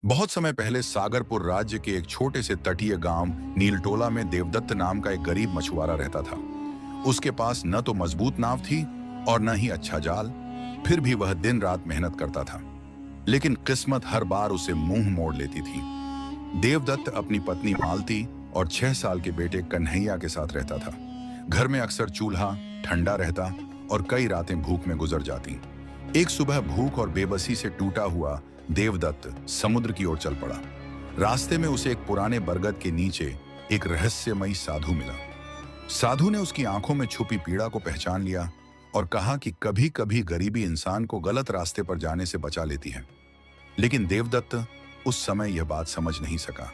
बहुत समय पहले सागरपुर राज्य के एक छोटे से तटीय गांव नीलटोला में देवदत्त नाम का एक गरीब मछुआरा रहता था। उसके पास न तो मजबूत नाव थी और न ही अच्छा जाल। फिर भी वह दिन रात मेहनत करता था, लेकिन किस्मत हर बार उसे मुंह मोड़ लेती थी। देवदत्त अपनी पत्नी मालती और 6 साल के बेटे कन्हैया के साथ रहता था। घर में अक्सर चूल्हा ठंडा रहता और कई रातें भूख में गुजर जाती। एक सुबह भूख और बेबसी से टूटा हुआ देवदत्त समुद्र की ओर चल पड़ा। रास्ते में उसे एक पुराने बरगद के नीचे एक रहस्यमयी साधु मिला। साधु ने उसकी आंखों में छुपी पीड़ा को पहचान लिया और कहा कि कभी कभी गरीबी इंसान को गलत रास्ते पर जाने से बचा लेती है। लेकिन देवदत्त उस समय यह बात समझ नहीं सका।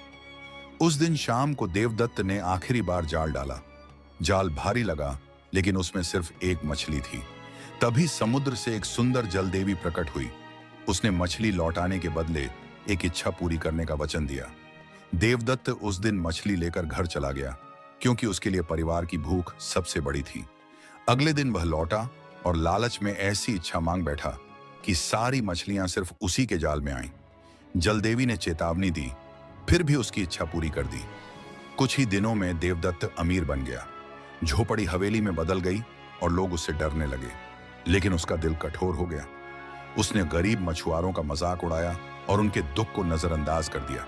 उस दिन शाम को देवदत्त ने आखिरी बार जाल डाला। जाल भारी लगा, लेकिन उसमें सिर्फ एक मछली थी। तभी समुद्र से एक सुंदर जलदेवी प्रकट हुई। उसने मछली लौटाने के बदले एक इच्छा पूरी करने का वचन दिया। देवदत्त उस दिन मछली लेकर घर चला गया, क्योंकि उसके लिए परिवार की भूख सबसे बड़ी थी। अगले दिन वह लौटा और लालच में ऐसी इच्छा मांग बैठा कि सारी मछलियां सिर्फ उसी के जाल में आईं। जलदेवी ने चेतावनी दी, फिर भी उसकी इच्छा पूरी कर दी। कुछ ही दिनों में देवदत्त अमीर बन गया। झोपड़ी हवेली में बदल गई और लोग उससे डरने लगे। लेकिन उसका दिल कठोर हो गया। उसने गरीब मछुआरों का मजाक उड़ाया और उनके दुख को नजरअंदाज कर दिया।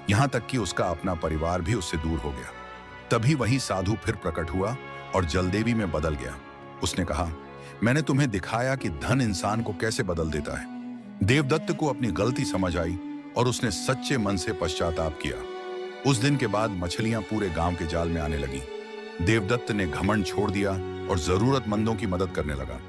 यहां तक कि उसका अपना परिवार भी उससे दूर हो गया। तभी वही साधु फिर प्रकट हुआ और जलदेवी में बदल गया। उसने कहा, मैंने तुम्हें दिखाया कि धन इंसान को कैसे बदल देता है। देवदत्त को अपनी गलती समझ आई और उसने सच्चे मन से पश्चाताप किया। उस दिन के बाद मछलियां पूरे गांव के जाल में आने लगी। देवदत्त ने घमंड छोड़ दिया और जरूरतमंदों की मदद करने लगा।